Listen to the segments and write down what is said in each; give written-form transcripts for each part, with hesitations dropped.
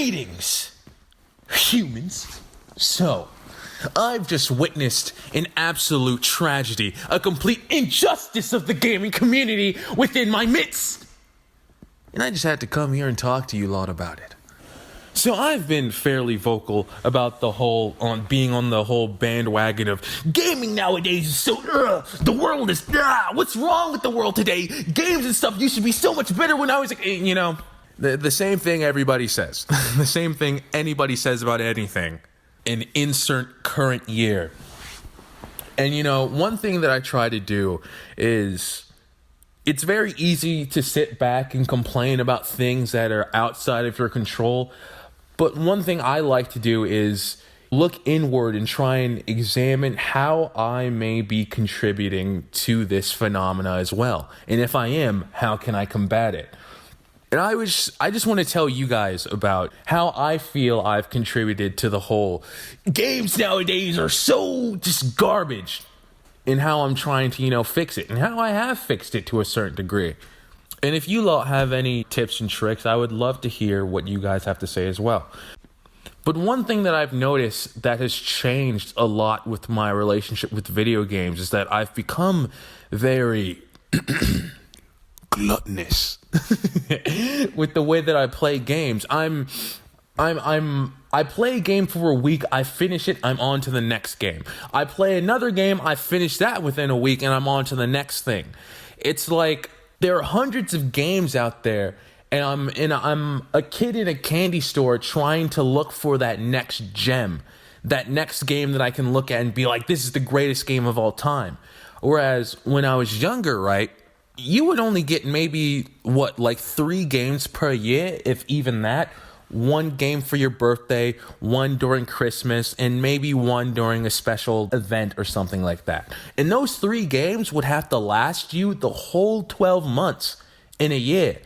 Greetings, humans. So, I've just witnessed an absolute tragedy, a complete injustice of the gaming community within my midst. And I just had to come here and talk to you lot about it. So I've been fairly vocal about being on the whole bandwagon of gaming nowadays is so, the world is, what's wrong with the world today? Games and stuff used to be so much better when I was, the same thing everybody says. The same thing anybody says about anything. An insert current year. And one thing that I try to do is, it's very easy to sit back and complain about things that are outside of your control. But one thing I like to do is look inward and try and examine how I may be contributing to this phenomena as well. And if I am, how can I combat it? And I just want to tell you guys about how I feel I've contributed to the whole games nowadays are so just garbage, and how I'm trying to, fix it, and how I have fixed it to a certain degree. And if you lot have any tips and tricks, I would love to hear what you guys have to say as well. But one thing that I've noticed that has changed a lot with my relationship with video games is that I've become very gluttonous with the way that I play games. I play a game for a week, I finish it, I'm on to the next game. I play another game, I finish that within a week, and I'm on to the next thing. It's like there are hundreds of games out there, and I'm a kid in a candy store trying to look for that next gem, that next game that I can look at and be like, this is the greatest game of all time. Whereas when I was younger, right, you would only get maybe 3 games per year, if even that. 1 game for your birthday, 1 during Christmas, and maybe 1 during a special event or something like that. And those 3 games would have to last you the whole 12 months in a year.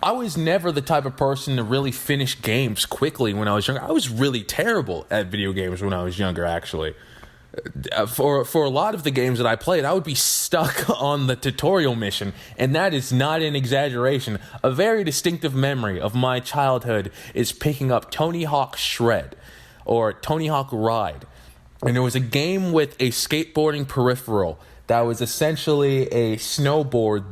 I was never the type of person to really finish games quickly when I was younger. I was really terrible at video games when I was younger, actually. For a lot of the games that I played, I would be stuck on the tutorial mission, and that is not an exaggeration. A very distinctive memory of my childhood is picking up Tony Hawk Shred, or Tony Hawk Ride. And it was a game with a skateboarding peripheral that was essentially a snowboard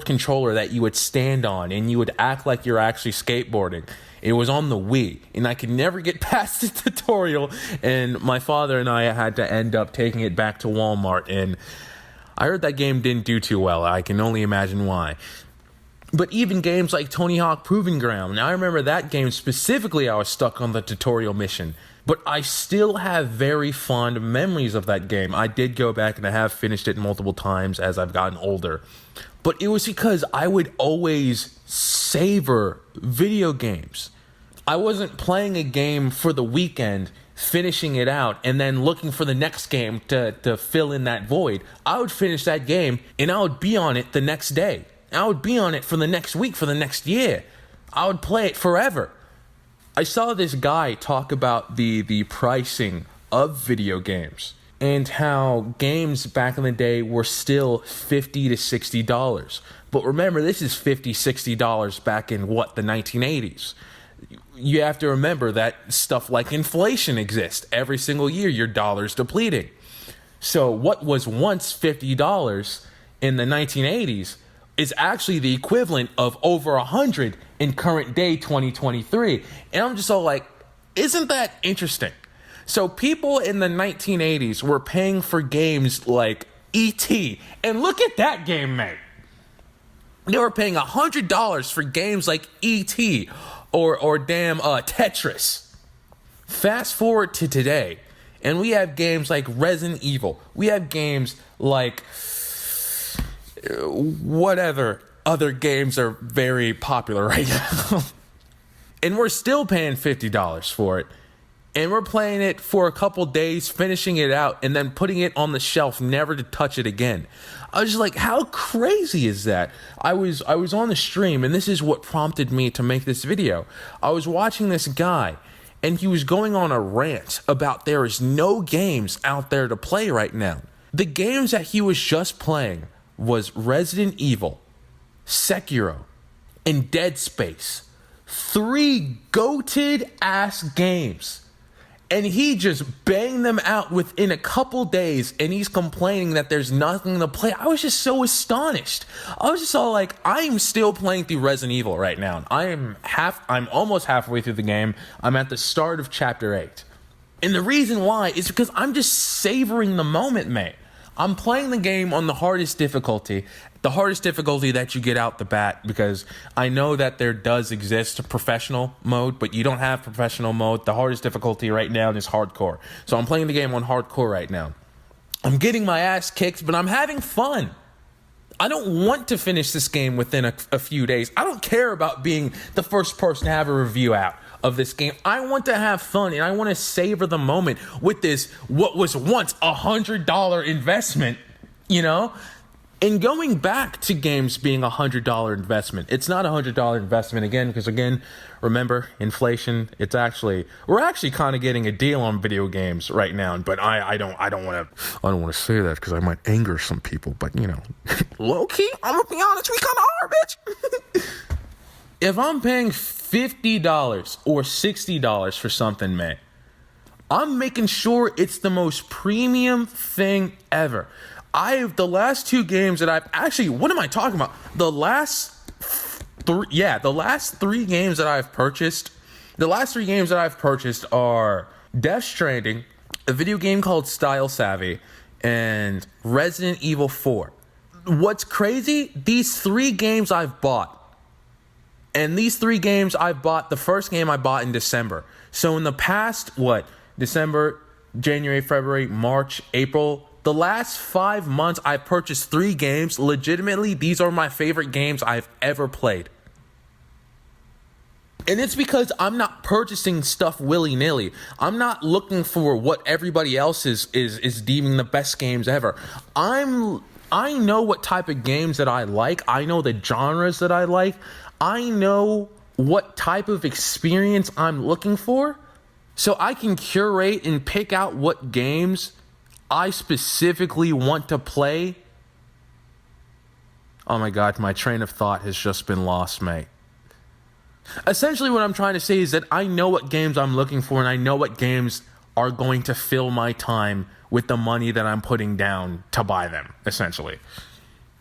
controller that you would stand on, and you would act like you're actually skateboarding. It was on the Wii, and I could never get past the tutorial, and my father and I had to end up taking it back to Walmart, and I heard that game didn't do too well. I can only imagine why. But even games like Tony Hawk Proving Ground, now I remember that game specifically, I was stuck on the tutorial mission, but I still have very fond memories of that game. I did go back and I have finished it multiple times as I've gotten older. But it was because I would always savor video games. I wasn't playing a game for the weekend, finishing it out, and then looking for the next game to fill in that void. I would finish that game, and I would be on it the next day. I would be on it for the next week, for the next year. I would play it forever. I saw this guy talk about the pricing of video games, and how games back in the day were still $50 to $60. But remember, this is $50, $60 back in, the 1980s. You have to remember that stuff like inflation exists. Every single year, your dollar's depleting. So what was once $50 in the 1980s is actually the equivalent of over $100 in current day 2023. And I'm just all like, isn't that interesting? So people in the 1980s were paying for games like E.T. And look at that game, mate. They were paying $100 for games like E.T. or damn Tetris. Fast forward to today, and we have games like Resident Evil. We have games like whatever other games are very popular right now. And we're still paying $50 for it. And we're playing it for a couple days, finishing it out, and then putting it on the shelf, never to touch it again. I was just like, how crazy is that? I was on the stream, and this is what prompted me to make this video. I was watching this guy, and he was going on a rant about there is no games out there to play right now. The games that he was just playing was Resident Evil, Sekiro, and Dead Space. 3 goated ass games. And he just banged them out within a couple days, and he's complaining that there's nothing to play. I was just so astonished. I was just all like, I'm still playing through Resident Evil right now. I'm almost halfway through the game. I'm at the start of chapter 8. And the reason why is because I'm just savoring the moment, mate. I'm playing the game on the hardest difficulty that you get out the bat, because I know that there does exist a professional mode, but you don't have professional mode. The hardest difficulty right now is hardcore. So I'm playing the game on hardcore right now. I'm getting my ass kicked, but I'm having fun. I don't want to finish this game within a few days. I don't care about being the first person to have a review out of this game. I want to have fun, and I want to savor the moment with this, what was once $100 investment, you know? And going back to games being $100 investment, it's not $100 investment again, because again, remember, inflation. We're actually kind of getting a deal on video games right now, but I don't want to say that because I might anger some people, but you know, low key, I'm gonna be honest, we kind of are, bitch. If I'm paying $50 or $60 for something, man, I'm making sure it's the most premium thing ever. The last 2 games that what am I talking about? The last 3 games that I've purchased, are Death Stranding, a video game called Style Savvy, and Resident Evil 4. What's crazy, these 3 games I've bought. And these 3 games I've bought, the first game I bought in December. So in the past, December, January, February, March, April, the last 5 months, I've purchased 3 games. Legitimately, these are my favorite games I've ever played. And it's because I'm not purchasing stuff willy-nilly. I'm not looking for what everybody else is deeming the best games ever. I know what type of games that I like. I know the genres that I like. I know what type of experience I'm looking for. So I can curate and pick out what games I specifically want to play. Oh my God, my train of thought has just been lost, mate. Essentially what I'm trying to say is that I know what games I'm looking for, and I know what games are going to fill my time with the money that I'm putting down to buy them, essentially.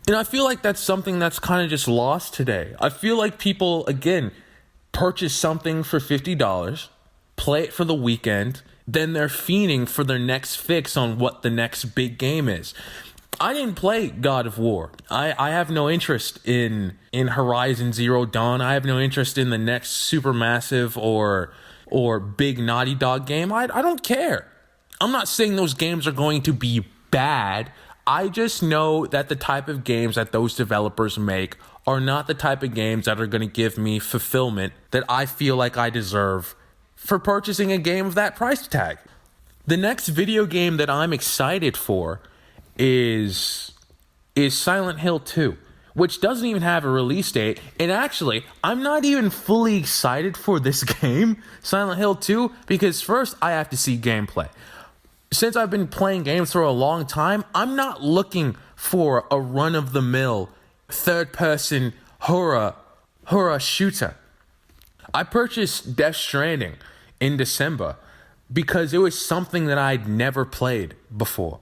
And I feel like that's something that's kind of just lost today. I feel like people, again, purchase something for $50, play it for the weekend, then they're fiending for their next fix on what the next big game is. I didn't play God of War. I have no interest in Horizon Zero Dawn. I have no interest in the next Supermassive or big Naughty Dog game. I don't care. I'm not saying those games are going to be bad. I just know that the type of games that those developers make are not the type of games that are going to give me fulfillment that I feel like I deserve for purchasing a game of that price tag. The next video game that I'm excited for is Silent Hill 2, which doesn't even have a release date. And actually, I'm not even fully excited for this game, Silent Hill 2, because first I have to see gameplay. Since I've been playing games for a long time, I'm not looking for a run-of-the-mill third-person horror shooter. I purchased Death Stranding in December because it was something that I'd never played before.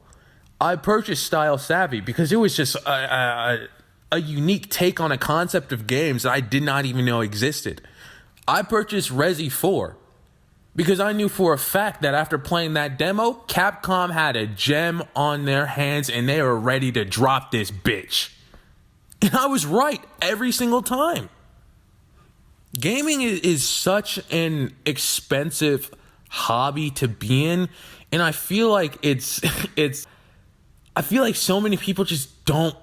I purchased Style Savvy because it was just a unique take on a concept of games that I did not even know existed. I purchased Resi 4 because I knew for a fact that after playing that demo, Capcom had a gem on their hands and they were ready to drop this bitch. And I was right every single time. Gaming is such an expensive hobby to be in, and I feel like I feel like so many people just I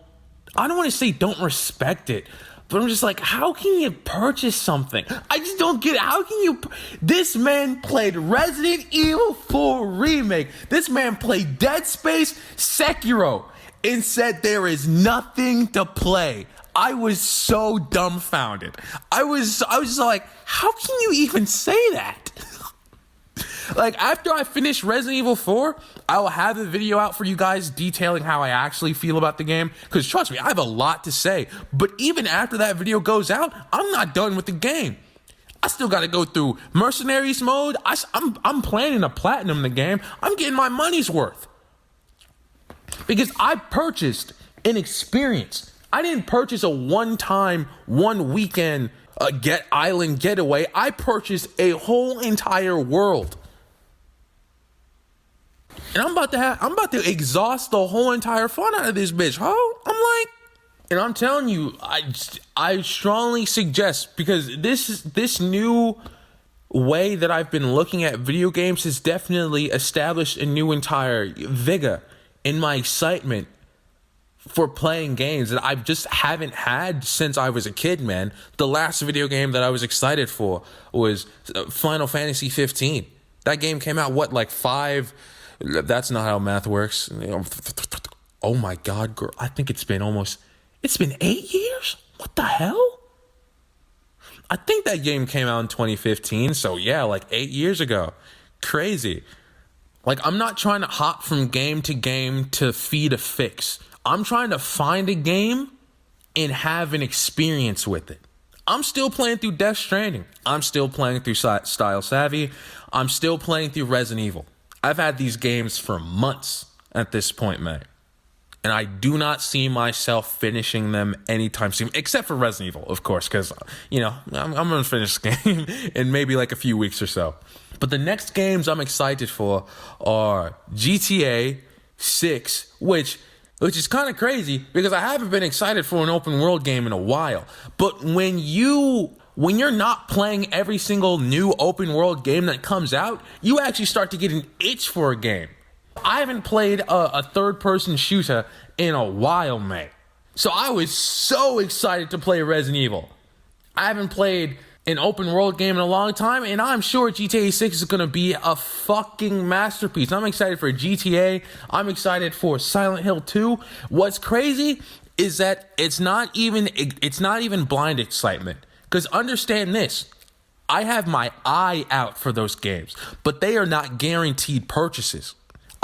don't want to say don't respect it, but I'm just like, how can you purchase something? I just don't get it. How can you? This man played Resident Evil 4 Remake. This man played Dead Space, Sekiro, and said there is nothing to play. I was so dumbfounded. I was just like, how can you even say that? Like, after I finish Resident Evil 4, I will have a video out for you guys detailing how I actually feel about the game. Because trust me, I have a lot to say. But even after that video goes out, I'm not done with the game. I still got to go through mercenaries mode. I'm planning to platinum the game. I'm getting my money's worth. Because I purchased an experience. I didn't purchase a one-time, one weekend island getaway. I purchased a whole entire world. And I'm about to exhaust the whole entire fun out of this bitch, and I'm telling you, I strongly suggest, because this new way that I've been looking at video games has definitely established a new entire vigor in my excitement for playing games that I just haven't had since I was a kid, man. The last video game that I was excited for was Final Fantasy 15. That game came out, that's not how math works. Oh my God, girl. I think it's been 8 years? What the hell? I think that game came out in 2015. So yeah, 8 years ago. Crazy. I'm not trying to hop from game to game to feed a fix. I'm trying to find a game and have an experience with it. I'm still playing through Death Stranding. I'm still playing through Style Savvy. I'm still playing through Resident Evil. I've had these games for months at this point, man. And I do not see myself finishing them anytime soon, except for Resident Evil, of course, because, I'm going to finish this game in maybe a few weeks or so. But the next games I'm excited for are GTA 6, which is kind of crazy because I haven't been excited for an open world game in a while. But when you're not playing every single new open world game that comes out, you actually start to get an itch for a game. I haven't played a third-person shooter in a while, mate. So I was so excited to play Resident Evil. I haven't played an open-world game in a long time, and I'm sure GTA 6 is going to be a fucking masterpiece. I'm excited for GTA. I'm excited for Silent Hill 2. What's crazy is that it's not even blind excitement. Because understand this. I have my eye out for those games, but they are not guaranteed purchases.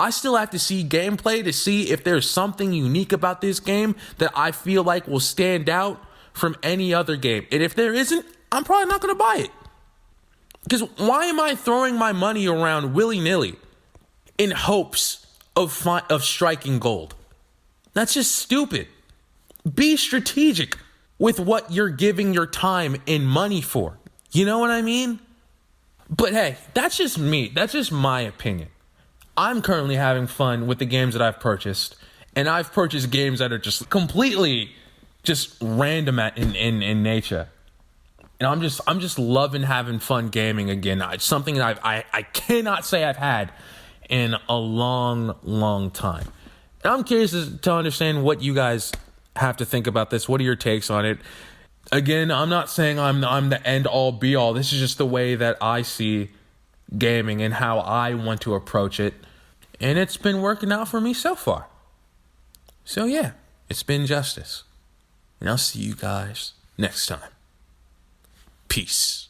I still have to see gameplay to see if there's something unique about this game that I feel like will stand out from any other game. And if there isn't, I'm probably not going to buy it. Because why am I throwing my money around willy-nilly in hopes of striking gold? That's just stupid. Be strategic with what you're giving your time and money for. You know what I mean? But hey, that's just me. That's just my opinion. I'm currently having fun with the games that I've purchased, and I've purchased games that are just completely just random in nature. And I'm just loving having fun gaming again. It's something that I cannot say I've had in a long time. And I'm curious to understand what you guys have to think about this. What are your takes on it? Again, I'm not saying I'm the end all be all. This is just the way that I see gaming and how I want to approach it. And it's been working out for me so far. So yeah, it's been justice. And I'll see you guys next time. Peace.